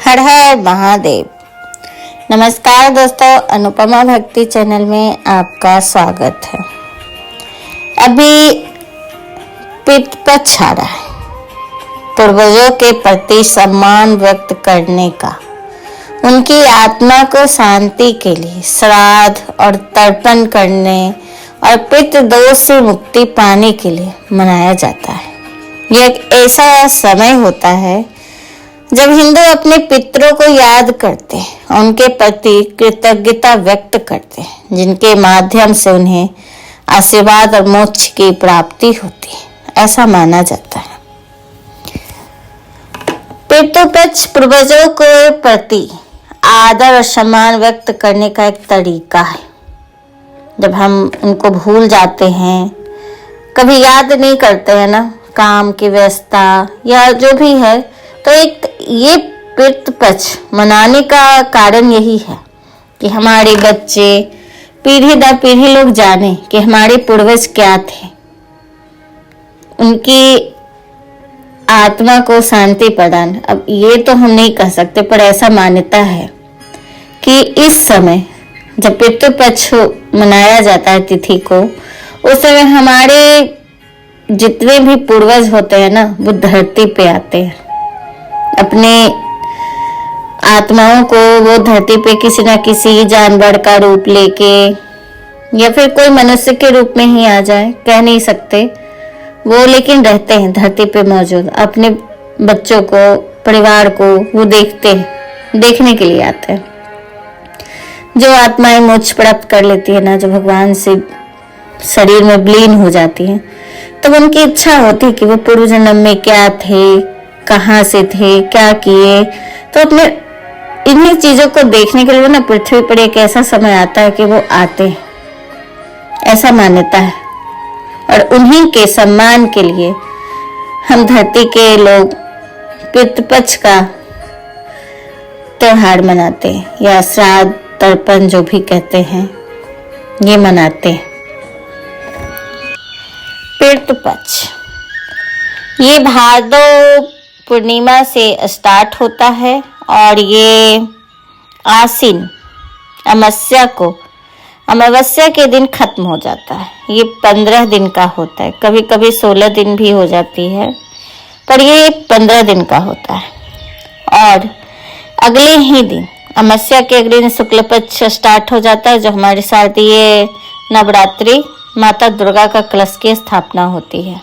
हर हर महादेव। नमस्कार दोस्तों, अनुपमा भक्ति चैनल में आपका स्वागत है। अभी पितृपक्ष आ रहा है। पूर्वजों के प्रति सम्मान व्यक्त करने का, उनकी आत्मा को शांति के लिए श्राद्ध और तर्पण करने और पितृ दोष से मुक्ति पाने के लिए मनाया जाता है। यह एक ऐसा समय होता है जब हिंदू अपने पितरों को याद करते हैं और उनके प्रति कृतज्ञता व्यक्त करते हैं, जिनके माध्यम से उन्हें आशीर्वाद और मोक्ष की प्राप्ति होती है, ऐसा माना जाता है। पितृपक्ष पूर्वजों के प्रति आदर और सम्मान व्यक्त करने का एक तरीका है। जब हम उनको भूल जाते हैं, कभी याद नहीं करते हैं ना, काम की व्यस्तता या जो भी है, तो एक ये पितृपक्ष मनाने का कारण यही है कि हमारे बच्चे पीढ़ी दर पीढ़ी लोग जाने कि हमारे पूर्वज क्या थे, उनकी आत्मा को शांति प्रदान। अब ये तो हम नहीं कह सकते, पर ऐसा मान्यता है कि इस समय जब पितृपक्ष मनाया जाता है तिथि को, उस समय हमारे जितने भी पूर्वज होते हैं ना, वो धरती पे आते हैं। अपने आत्माओं को वो धरती पे किसी न किसी जानवर का रूप लेके या फिर कोई मनुष्य के रूप में ही आ जाए, कह नहीं सकते वो, लेकिन रहते हैं धरती पे मौजूद। अपने बच्चों को, परिवार को वो देखने के लिए आते हैं। जो आत्माएं मोक्ष प्राप्त कर लेती है ना, जो भगवान से शरीर में विलीन हो जाती है, तो उनकी इच्छा होती है कि वो पूर्व जन्म में क्या थे, कहाँ से थे, क्या किए। तो अपने इन्हीं चीजों को देखने के लिए ना पृथ्वी पर एक ऐसा समय आता है कि वो आते हैं, ऐसा मान्यता है। और उन्हीं के सम्मान के लिए हम धरती के लोग पितृपक्ष का त्योहार मनाते हैं, या श्राद्ध तर्पण जो भी कहते हैं, ये मनाते हैं। पितृपक्ष ये भादो पूर्णिमा से स्टार्ट होता है और ये आश्विन अमावस्या के दिन खत्म हो जाता है। ये 15 दिन का होता है, कभी कभी 16 दिन भी हो जाती है, पर ये 15 दिन का होता है। और अगले ही दिन, अमावस्या के अगले दिन शुक्ल पक्ष स्टार्ट हो जाता है, जो हमारे शारदीय नवरात्रि माता दुर्गा का कलश की स्थापना होती है,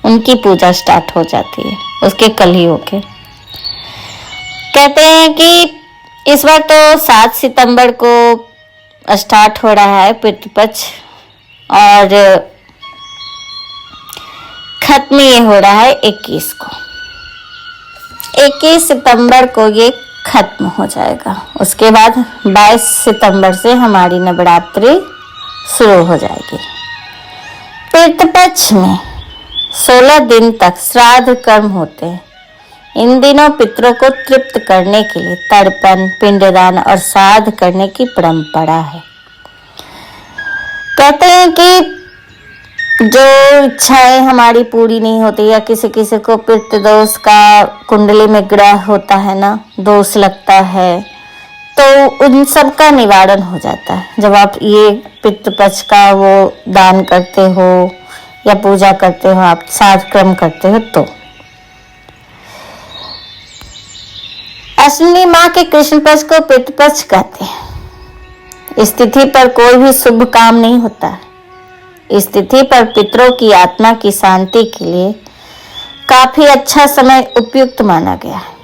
उनकी पूजा स्टार्ट हो जाती है उसके कल ही होके। कहते हैं कि इस बार तो 7 सितंबर को स्टार्ट हो रहा है पितृपक्ष, और खत्म ये हो रहा है 21 को। 21 सितंबर को ये खत्म हो जाएगा। उसके बाद 22 सितंबर से हमारी नवरात्रि शुरू हो जाएगी। पितृपक्ष में 16 दिन तक श्राद्ध कर्म होते हैं। इन दिनों पितरों को तृप्त करने के लिए तर्पण, पिंडदान और श्राद्ध करने की परंपरा है। कहते हैं कि जो इच्छाएं हमारी पूरी नहीं होती, या किसी किसी को पितृदोष का कुंडली में ग्रह होता है ना, दोष लगता है, तो उन सब का निवारण हो जाता है जब आप ये पितृपक्ष का वो दान करते हो या पूजा करते हो, आप श्राद्ध कर्म करते हो। तो अश्विनी माह के कृष्ण पक्ष को पितृपक्ष कहते हैं। इस तिथि पर कोई भी शुभ काम नहीं होता है। इस तिथि पर पितरों की आत्मा की शांति के लिए काफी अच्छा समय उपयुक्त माना गया है।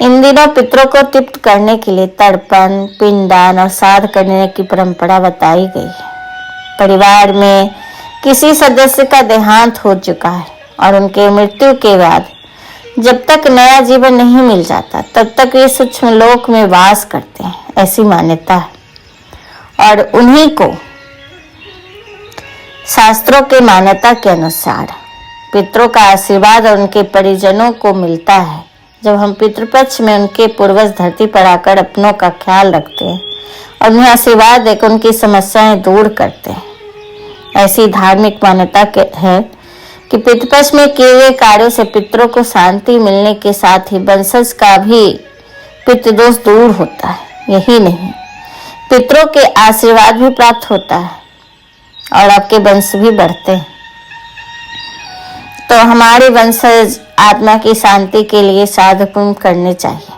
इन दिनों पितरों को तृप्त करने के लिए तर्पण, पिंडदान और श्राद्ध करने की परंपरा बताई गई है। परिवार में किसी सदस्य का देहांत हो चुका है और उनके मृत्यु के बाद जब तक नया जीवन नहीं मिल जाता, तब तक ये सूक्ष्म लोक में वास करते हैं, ऐसी मान्यता है। और उन्हीं को शास्त्रों के मान्यता के अनुसार पितरों का आशीर्वाद और उनके परिजनों को मिलता है जब हम पितृपक्ष में उनके पूर्वज धरती पर आकर अपनों का ख्याल रखते हैं और उन्हें आशीर्वाद देकर उनकी समस्याएं दूर करते हैं। ऐसी धार्मिक मान्यता है कि पितृपक्ष में किए गए कार्यों से पितरों को शांति मिलने के साथ ही वंशज का भी पितृदोष दूर होता है। यही नहीं, पितरों के आशीर्वाद भी प्राप्त होता है और आपके वंश भी बढ़ते हैं। तो हमारे वंशज आत्मा की शांति के लिए साधु पुण्य करने चाहिए।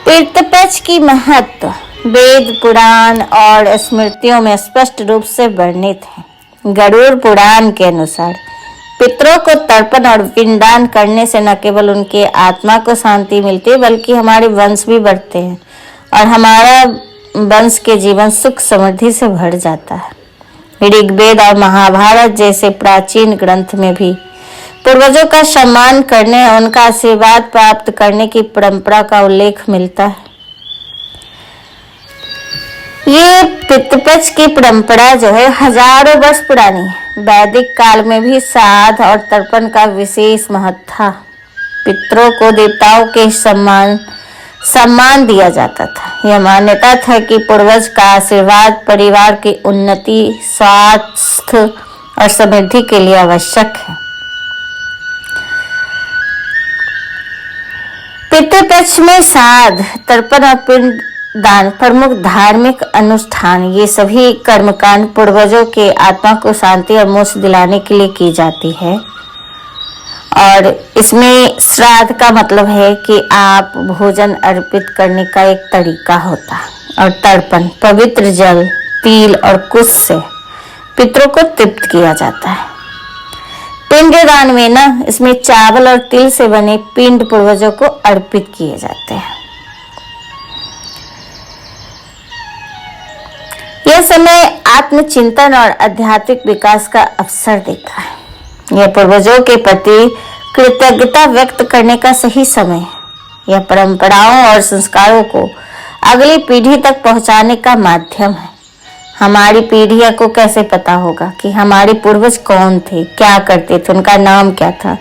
पितृपक्ष की महत्व वेद, पुराण और स्मृतियों में स्पष्ट रूप से वर्णित है। गरुड़ पुराण के अनुसार पितरों को तर्पण और पिंडदान करने से न केवल उनके आत्मा को शांति मिलती है बल्कि हमारे वंश भी बढ़ते हैं और हमारा वंश के जीवन सुख समृद्धि से भर जाता है। ऋग्वेद और महाभारत जैसे प्राचीन ग्रंथ में भी पूर्वजों का सम्मान करने और उनका आशीर्वाद प्राप्त करने की परंपरा का उल्लेख मिलता है। ये पितृपक्ष की परंपरा जो है हजारों वर्ष पुरानी है। वैदिक काल में भी श्राद्ध और तर्पण का विशेष महत्व था। पितरों को देवताओं के सम्मान दिया जाता था। यह मान्यता था कि पूर्वज का आशीर्वाद परिवार की उन्नति, स्वास्थ्य और समृद्धि के लिए आवश्यक है। पितृपक्ष में श्राद्ध, तर्पण और पिंड दान प्रमुख धार्मिक अनुष्ठान, ये सभी कर्मकांड पूर्वजों के आत्मा को शांति और मोक्ष दिलाने के लिए की जाती है। और इसमें श्राद्ध का मतलब है कि आप भोजन अर्पित करने का एक तरीका होता है। और तर्पण पवित्र जल, तिल और कुश से पितरों को तृप्त किया जाता है। पिंडदान में ना इसमें चावल और तिल से बने पिंड पूर्वजों को अर्पित किए जाते हैं। यह समय आत्मचिंतन और आध्यात्मिक विकास का अवसर देता है। यह पूर्वजों के प्रति कृतज्ञता व्यक्त करने का सही समय है। यह परंपराओं और संस्कारों को अगली पीढ़ी तक पहुंचाने का माध्यम है। हमारी पीढ़ियों को कैसे पता होगा कि हमारे पूर्वज कौन थे, क्या करते थे, उनका नाम क्या था।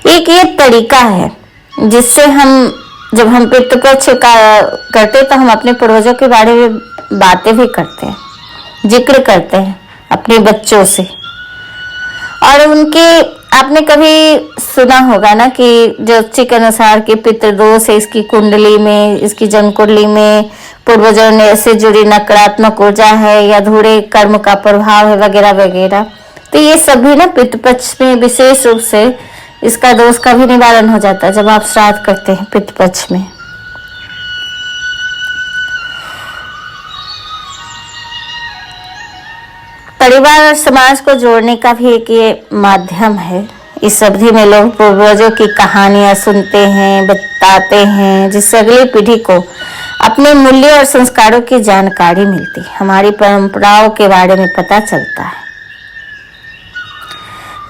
एक ये तरीका है जिससे जब हम पितृपक्ष का करते तो हम अपने पूर्वजों के बारे में बातें भी करते हैं, जिक्र करते हैं अपने बच्चों से। और उनके आपने कभी सुना होगा ना कि ज्योतिष के अनुसार कि पितृदोष है, इसकी कुंडली में, इसकी जन्म कुंडली में पूर्वजों ने से जुड़ी नकारात्मक ऊर्जा है या अधूरे कर्म का प्रभाव है वगैरह वगैरह। तो ये सभी ना पितृपक्ष में विशेष रूप से इसका दोष का भी निवारण हो जाता है जब आप श्राद्ध करते हैं पितृपक्ष में। परिवार और समाज को जोड़ने का भी एक ये माध्यम है। इस अवधि में लोग पूर्वजों की कहानियां सुनते हैं, बताते हैं, जिससे अगली पीढ़ी को अपने मूल्य और संस्कारों की जानकारी मिलती है, हमारी परंपराओं के बारे में पता चलता है।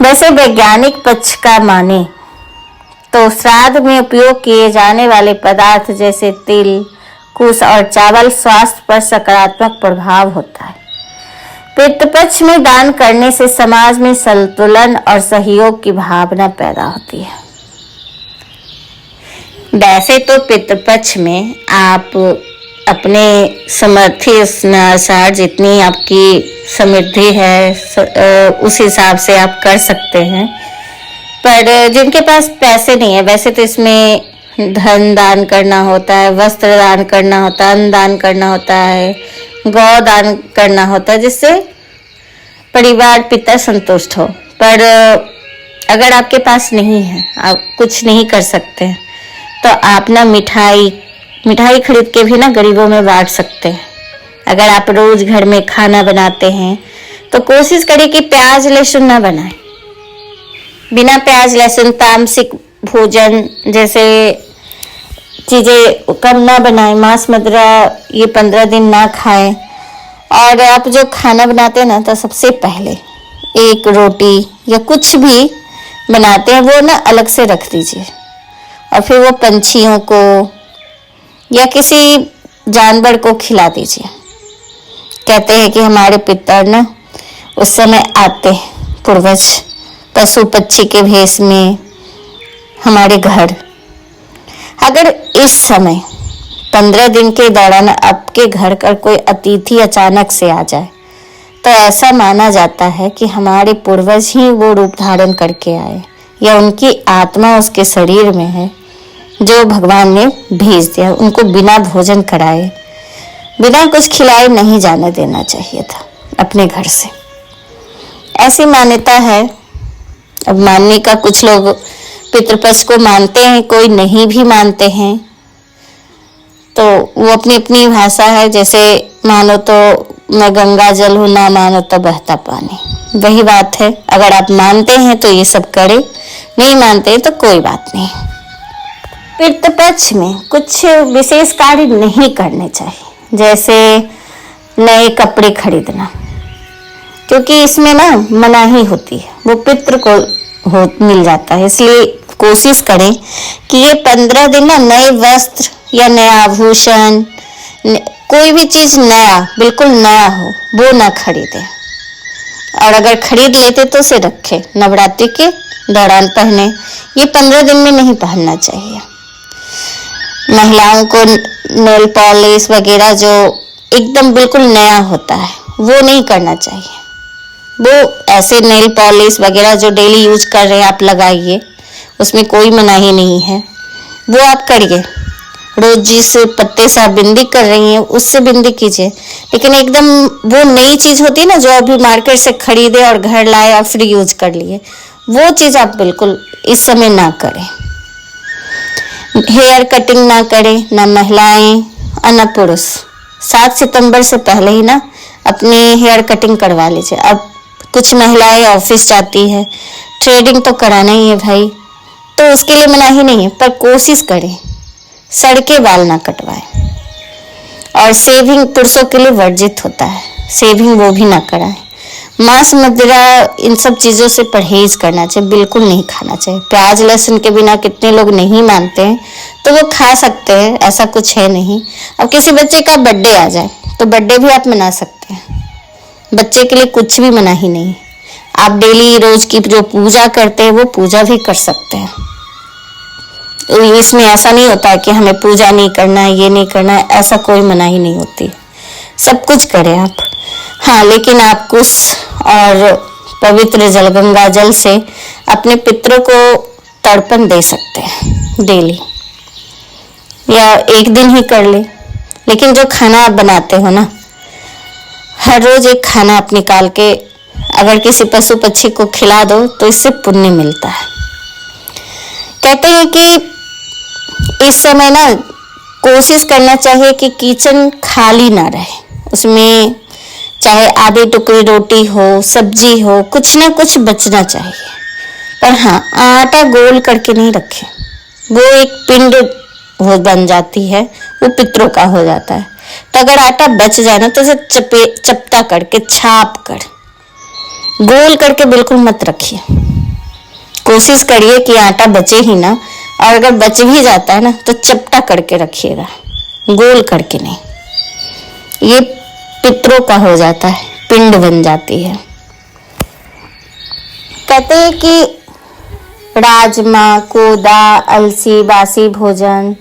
वैसे वैज्ञानिक पक्ष का माने तो श्राद्ध में उपयोग किए जाने वाले पदार्थ जैसे तिल, कुश और चावल स्वास्थ्य पर सकारात्मक प्रभाव होता है। पितृपक्ष में दान करने से समाज में संतुलन और सहयोग की भावना पैदा होती है। वैसे तो पितृपक्ष में आप अपने समर्थी अनुसार जितनी आपकी समृद्धि है उस हिसाब से आप कर सकते हैं। पर जिनके पास पैसे नहीं है, वैसे तो इसमें धन दान करना होता है, वस्त्र दान करना होता है, अन्न दान करना होता है, गौ दान करना होता है, जिससे परिवार पिता संतुष्ट हो। पर अगर आपके पास नहीं है, आप कुछ नहीं कर सकते हैं, तो आप ना मिठाई खरीद के भी ना गरीबों में बांट सकते हैं। अगर आप रोज घर में खाना बनाते हैं तो कोशिश करें कि प्याज लहसुन ना बनाएं। बिना प्याज लहसुन तामसिक भोजन जैसे चीजें कम ना बनाएं। मांस मदिरा ये 15 दिन ना खाएं। और आप जो खाना बनाते हैं ना, तो सबसे पहले एक रोटी या कुछ भी बनाते हैं वो ना अलग से रख दीजिए और फिर वो पंछियों को या किसी जानवर को खिला दीजिए। कहते हैं कि हमारे पितर ना उस समय आते, पूर्वज पशु पक्षी के भेष में हमारे घर। अगर इस समय 15 दिन के दौरान आपके घर का कोई अतिथि अचानक से आ जाए तो तो ऐसा माना जाता है कि हमारे पूर्वज ही वो रूप धारण करके आए, या उनकी आत्मा उसके शरीर में है जो भगवान ने भेज दिया। उनको बिना भोजन कराए, बिना कुछ खिलाए नहीं जाने देना चाहिए था अपने घर से, ऐसी मान्यता है। अब मानने का, कुछ लोग पितृपक्ष को मानते हैं, कोई नहीं भी मानते हैं, तो वो अपनी अपनी भाषा है। जैसे मानो तो मैं गंगा जल हूँ, ना मानो तो बहता पानी, वही बात है। अगर आप मानते हैं तो ये सब करें, नहीं मानते तो कोई बात नहीं। पितृपक्ष में कुछ विशेष कार्य नहीं करने चाहिए, जैसे नए कपड़े खरीदना, क्योंकि इसमें ना मनाही होती है, वो पितृ को मिल जाता है। इसलिए कोशिश करें कि ये 15 दिन ना नए वस्त्र या नया आभूषण, कोई भी चीज नया, बिल्कुल नया हो, वो ना खरीदे। और अगर खरीद लेते तो उसे रखे, नवरात्रि के दौरान पहने। ये 15 दिन में नहीं पहनना चाहिए। महिलाओं को नेल पॉलिश वगैरह जो एकदम बिल्कुल नया होता है वो नहीं करना चाहिए। वो ऐसे नेल पॉलिश वगैरह जो डेली यूज कर रहे हैं आप लगाइए, उसमें कोई मनाही नहीं है, वो आप करिए। रोज जिस पत्ते से आप बिंदी कर रही हैं उससे बिंदी कीजिए, लेकिन एकदम वो नई चीज होती है ना जो अभी मार्केट से खरीदे और घर लाए और फिर यूज कर लिए, वो चीज आप बिल्कुल इस समय ना करें। हेयर कटिंग ना करें, ना महिलाएं और ना पुरुष। 7 सितंबर से पहले ही ना अपने हेयर कटिंग करवा लीजिए। अब कुछ महिलाएं ऑफिस जाती है, थ्रेडिंग तो कराना ही है भाई, तो उसके लिए मनाही नहीं है, पर कोशिश करें सड़के बाल ना कटवाएं। और सेविंग पुरुषों के लिए वर्जित होता है, सेविंग वो भी ना कराएं। मांस मदिरा इन सब चीज़ों से परहेज करना चाहिए, बिल्कुल नहीं खाना चाहिए। प्याज लहसुन के बिना कितने लोग नहीं मानते हैं, तो वो खा सकते हैं, ऐसा कुछ है नहीं। अब किसी बच्चे का बर्थडे आ जाए तो बर्थडे भी आप मना सकते हैं, बच्चे के लिए कुछ भी मना ही नहीं। आप डेली रोज की जो पूजा करते हैं वो पूजा भी कर सकते हैं। इसमें ऐसा नहीं होता है कि हमें पूजा नहीं करना है, ये नहीं करना है, ऐसा कोई मनाही नहीं होती। सब कुछ करें आप, हाँ, लेकिन आप कुश और पवित्र जल, गंगा जल से अपने पितरों को तर्पण दे सकते हैं डेली, या एक दिन ही कर ले। लेकिन जो खाना आप बनाते हो ना, हर रोज एक खाना आप निकाल के अगर किसी पशु पक्षी को खिला दो तो इससे पुण्य मिलता है। कहते हैं कि इस समय ना कोशिश करना चाहिए कि किचन खाली ना रहे, उसमें चाहे आधे टुकड़ी रोटी हो, सब्जी हो, कुछ ना कुछ बचना चाहिए। पर हाँ, आटा गोल करके नहीं रखे, वो एक पिंड हो बन जाती है, वो पितरों का हो जाता है। तो अगर आटा बच जाए ना तो उसे चपटा करके, छाप कर, गोल करके बिल्कुल मत रखिए। कोशिश करिए कि आटा बचे ही ना, और अगर बच भी जाता है ना तो चपटा करके रखिएगा, गोल करके नहीं। ये पितरों का हो जाता है, पिंड बन जाती है। कहते हैं कि राजमा, कोदा, अलसी, बासी भोजन,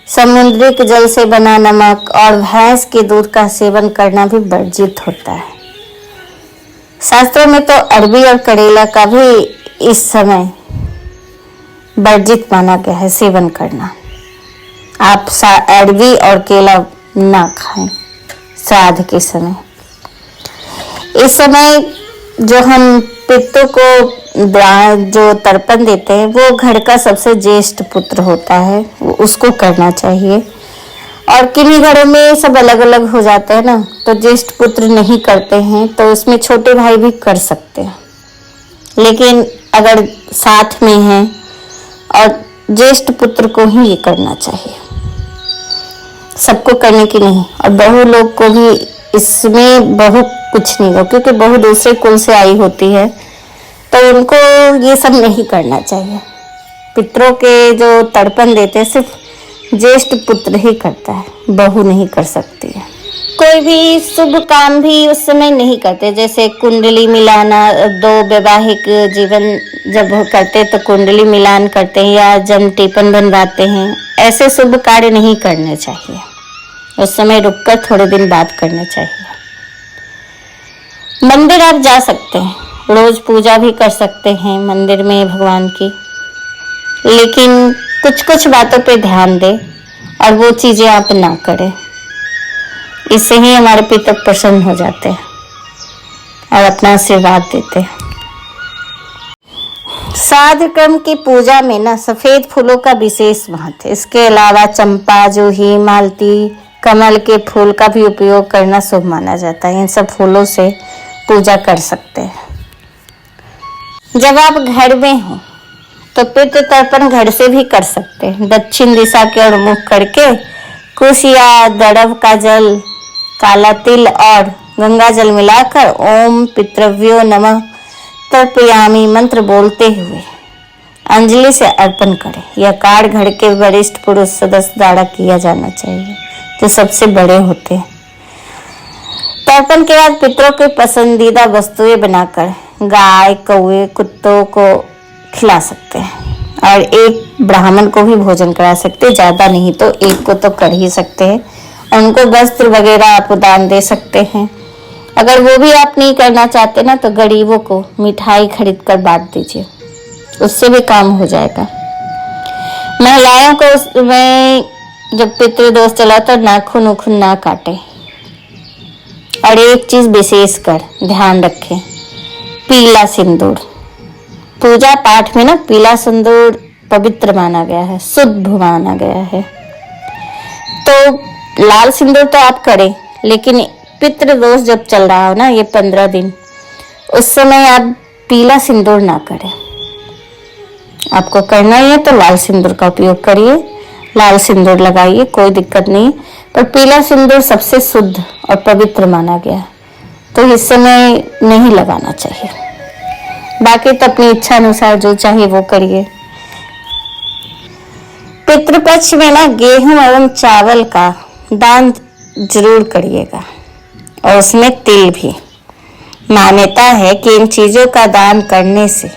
समुद्रिक जल से बना नमक और भैंस के दूध का सेवन करना भी वर्जित होता है। शास्त्रों में तो अरबी और करेला का भी इस समय वर्जित माना गया है सेवन करना। आप अरबी और केला ना खाएं श्राद्ध के समय। इस समय जो हम पितरों को जो तर्पण देते हैं वो घर का सबसे ज्येष्ठ पुत्र होता है, वो उसको करना चाहिए। और किन्हीं घरों में सब अलग अलग हो जाता है ना, तो ज्येष्ठ पुत्र नहीं करते हैं तो उसमें छोटे भाई भी कर सकते हैं। लेकिन अगर साथ में हैं और ज्येष्ठ पुत्र को ही ये करना चाहिए, सबको करने की नहीं। और बहू लोग को भी इसमें बहू कुछ नहीं हो, क्योंकि बहू दूसरे कुल से आई होती है, तो उनको ये सब नहीं करना चाहिए। पितरों के जो तर्पण देते हैं सिर्फ ज्येष्ठ पुत्र ही करता है, बहू नहीं कर सकती है। कोई भी शुभ काम भी उस समय नहीं करते, जैसे कुंडली मिलाना, दो वैवाहिक जीवन जब करते तो कुंडली मिलान करते हैं या जन्म टीपन बनवाते हैं, ऐसे शुभ कार्य नहीं करने चाहिए। उस समय रुककर थोड़े दिन बाद करने चाहिए। मंदिर आप जा सकते हैं, रोज पूजा भी कर सकते हैं मंदिर में भगवान की, लेकिन कुछ कुछ बातों पे ध्यान दें और वो चीजें आप ना करें। इससे ही हमारे पिता प्रसन्न हो जाते हैं और अपना आशीर्वाद देते हैं। श्राद्ध कर्म की पूजा में ना सफेद फूलों का विशेष महत्व है। इसके अलावा चंपा, जूही, मालती, कमल के फूल का भी उपयोग करना शुभ माना जाता है। इन सब फूलों से पूजा कर सकते हैं। जब आप घर में हो तो पितृ तर्पण घर से भी कर सकते हैं। दक्षिण दिशा की ओर मुख करके कुश या दड़भ का जल, काला तिल और गंगा जल मिलाकर ओम पितृव्यो नमः तर्पयामि मंत्र बोलते हुए अंजलि से अर्पण करें। यह कार्य घर के वरिष्ठ पुरुष सदस्य द्वारा किया जाना चाहिए, जो सबसे बड़े होते हैं। तर्पण के बाद पितरों के पसंदीदा वस्तुएं बनाकर गाय, कौवे, कुत्तों को खिला सकते हैं और एक ब्राह्मण को भी भोजन करा सकते हैं। ज्यादा नहीं तो एक को तो कर ही सकते हैं। उनको वस्त्र वगैरह आप दान दे सकते हैं। अगर वो भी आप नहीं करना चाहते ना, तो गरीबों को मिठाई खरीद कर बांट दीजिए, उससे भी काम हो जाएगा। महिलाओं को उसमें जब पितृदोष चला तो नाखून उखून ना काटे। और एक चीज विशेष कर ध्यान रखें, पीला सिंदूर। पूजा पाठ में ना पीला सिंदूर पवित्र माना गया है, शुद्ध माना गया है। तो लाल सिंदूर तो आप करें, लेकिन पितृदोष जब चल रहा हो ना, ये 15 दिन, उस समय आप पीला सिंदूर ना करें। आपको करना ही है तो लाल सिंदूर का उपयोग करिए, लाल सिंदूर लगाइए, कोई दिक्कत नहीं। पर पीला सिंदूर सबसे शुद्ध और पवित्र माना गया, तो इस समय नहीं लगाना चाहिए। बाकी तो अपनी इच्छा अनुसार जो चाहे वो करिए। पितृपक्ष में ना गेहूं एवं चावल का दान जरूर करिएगा, और उसमें तिल भी। मान्यता है कि इन चीजों का दान करने से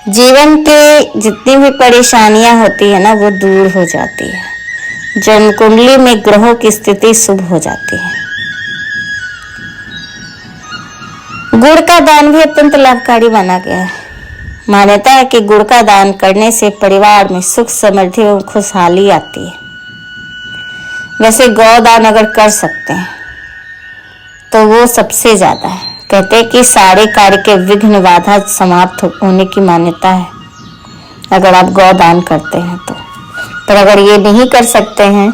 जीवन के जितनी भी परेशानियां होती है ना, वो दूर हो जाती है। जन्म कुंडली में ग्रहों की स्थिति शुभ हो जाती है। गुड़ का दान भी अत्यंत लाभकारी माना गया है। मान्यता है कि गुड़ का दान करने से परिवार में सुख, समृद्धि एवं खुशहाली आती है। वैसे गौदान अगर कर सकते हैं तो वो सबसे ज्यादा है। कहते हैं कि सारे कार्य के विघ्न बाधा समाप्त होने की मान्यता है अगर आप गौदान करते हैं तो। पर अगर ये नहीं कर सकते हैं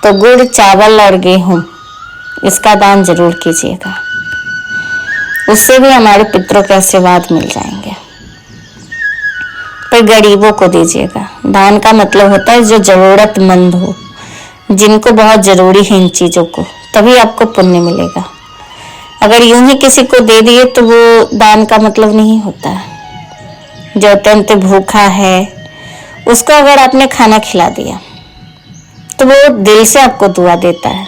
तो गुड़, चावल और गेहूं इसका दान जरूर कीजिएगा। उससे भी हमारे पितरों के आशीर्वाद मिल जाएंगे। पर गरीबों को दीजिएगा। दान का मतलब होता है जो जरूरतमंद हो, जिनको बहुत जरूरी है इन चीजों को, तभी आपको पुण्य मिलेगा। अगर यूं ही किसी को दे दिए तो वो दान का मतलब नहीं होता। जो अत्यंत भूखा है उसको अगर आपने खाना खिला दिया तो वो दिल से आपको दुआ देता है।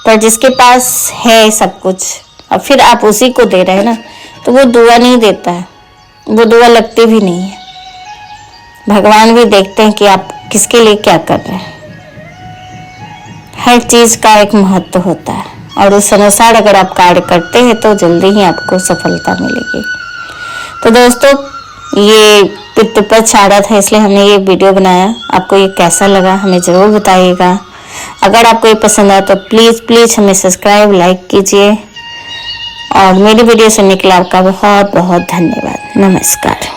पर जिसके पास है सब कुछ और फिर आप उसी को दे रहे हैं ना, तो वो दुआ नहीं देता है, वो दुआ लगती भी नहीं है। भगवान भी देखते हैं कि आप किसके लिए क्या कर रहे हैं। हर चीज का एक महत्व होता है और उस अनुसार अगर आप कार्य करते हैं तो जल्दी ही आपको सफलता मिलेगी। तो दोस्तों, ये पितृपक्ष आ रहा था इसलिए हमने ये वीडियो बनाया। आपको ये कैसा लगा हमें जरूर बताइएगा। अगर आपको ये पसंद आया तो प्लीज हमें सब्सक्राइब, लाइक कीजिए। और मेरी वीडियो सुनने के लिए आपका बहुत बहुत धन्यवाद। नमस्कार।